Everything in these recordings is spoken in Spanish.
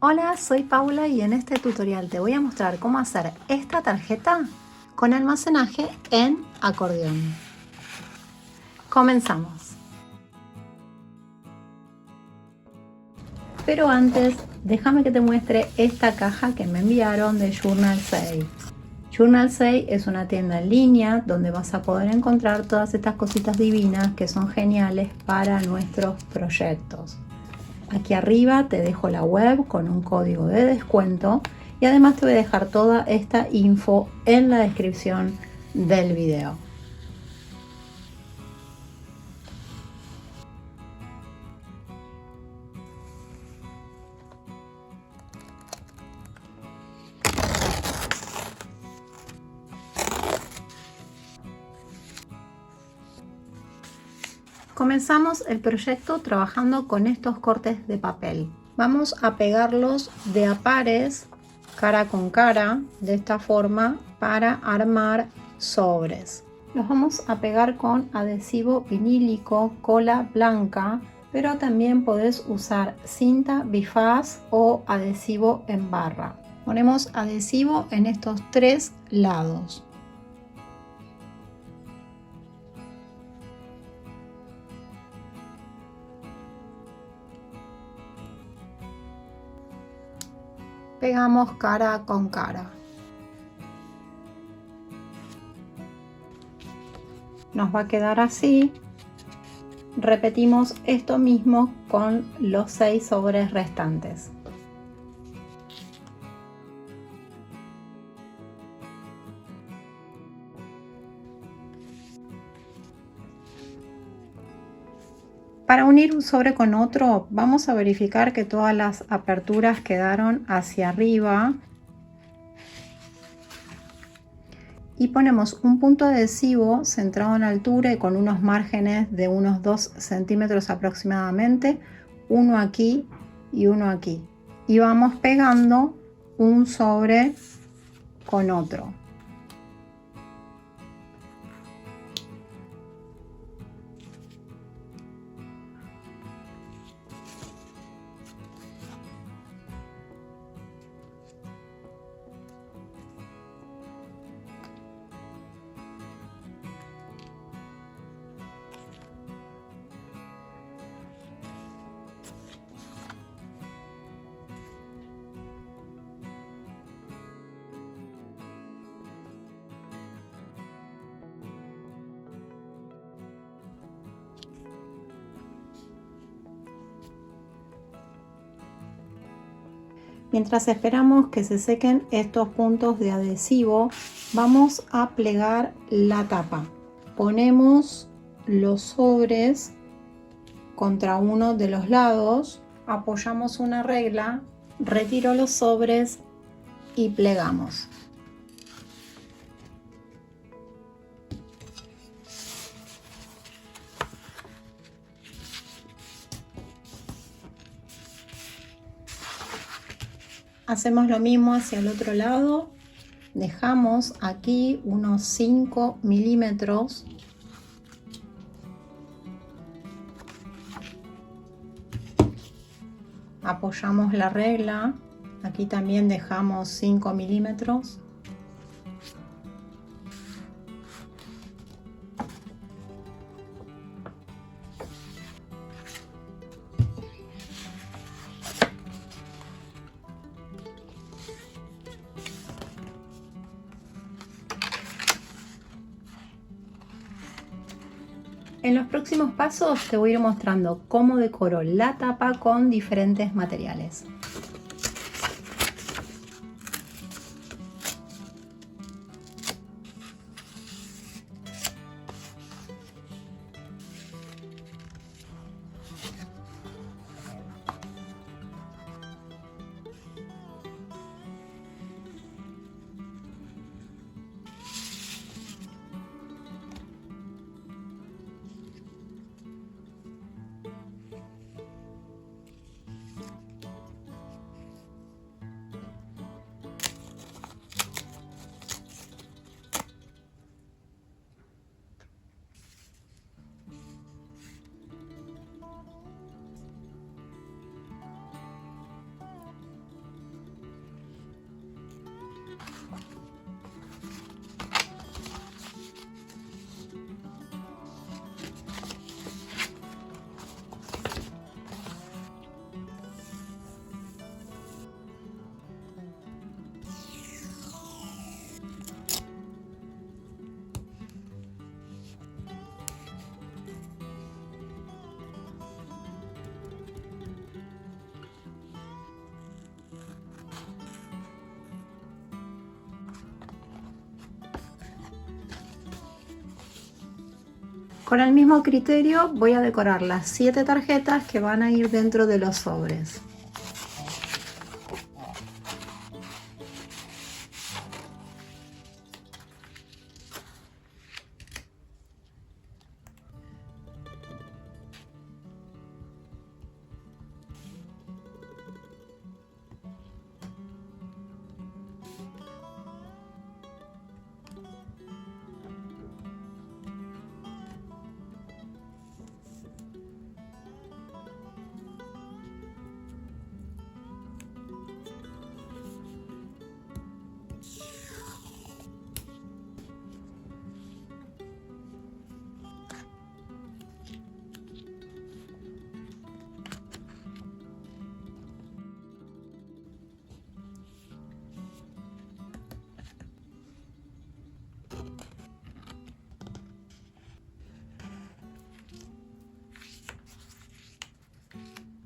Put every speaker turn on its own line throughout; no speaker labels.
Hola, soy Paula y en este tutorial te voy a mostrar cómo hacer esta tarjeta con almacenaje en acordeón. Comenzamos. Pero antes, déjame que te muestre esta caja que me enviaron de Journal 6. Journal 6 es una tienda en línea donde vas a poder encontrar todas estas cositas divinas que son geniales para nuestros proyectos. Aquí arriba te dejo la web con un código de descuento y además te voy a dejar toda esta info en la descripción del video. Comenzamos el proyecto trabajando con estos cortes de papel. Vamos a pegarlos de a pares, cara con cara, de esta forma, para armar sobres. Los vamos a pegar con adhesivo vinílico cola blanca, pero también podés usar cinta bifaz o adhesivo en barra. Ponemos adhesivo en estos tres lados. Pegamos cara con cara. Nos va a quedar así. Repetimos esto mismo con los 6 sobres restantes. Para unir un sobre con otro, vamos a verificar que todas las aperturas quedaron hacia arriba y ponemos un punto adhesivo centrado en altura y con unos márgenes de unos 2 centímetros aproximadamente, uno aquí y uno aquí, y vamos pegando un sobre con otro. Mientras esperamos que se sequen estos puntos de adhesivo, vamos a plegar la tapa. Ponemos los sobres contra uno de los lados, apoyamos una regla, retiro los sobres y plegamos. Hacemos lo mismo hacia el otro lado, dejamos aquí unos 5 milímetros. Apoyamos la regla, aquí también dejamos 5 milímetros. En los próximos pasos te voy a ir mostrando cómo decoro la tapa con diferentes materiales. Con el mismo criterio voy a decorar las 7 tarjetas que van a ir dentro de los sobres.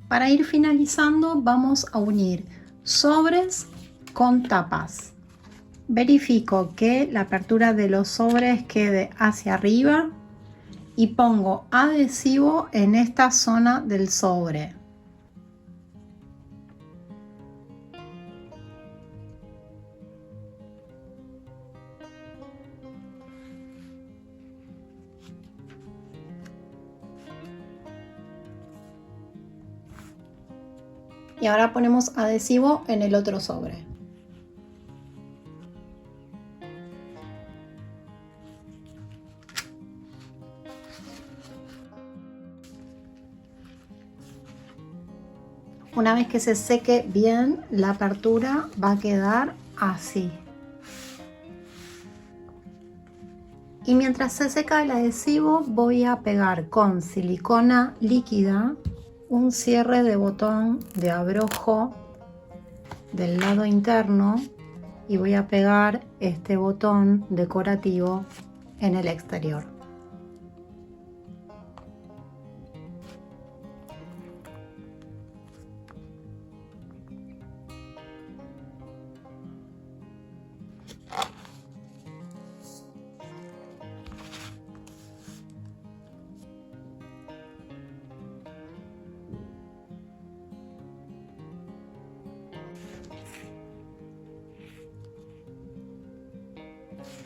Para ir finalizando vamos a unir sobres con tapas. Verifico que la apertura de los sobres quede hacia arriba y pongo adhesivo en esta zona del sobre. Y ahora ponemos adhesivo en el otro sobre. Una vez que se seque bien, la apertura va a quedar así. Y mientras se seca el adhesivo, voy a pegar con silicona líquida un cierre de botón de abrojo del lado interno y voy a pegar este botón decorativo en el exterior.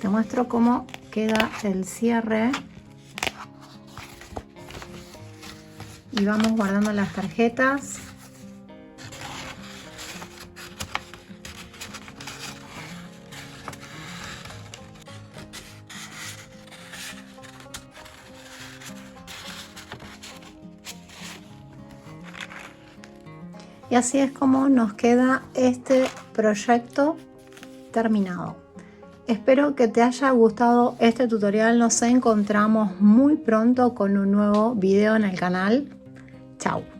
Te muestro cómo queda el cierre y vamos guardando las tarjetas. Y así es como nos queda este proyecto terminado. Espero que te haya gustado este tutorial. Nos encontramos muy pronto con un nuevo video en el canal. Chao.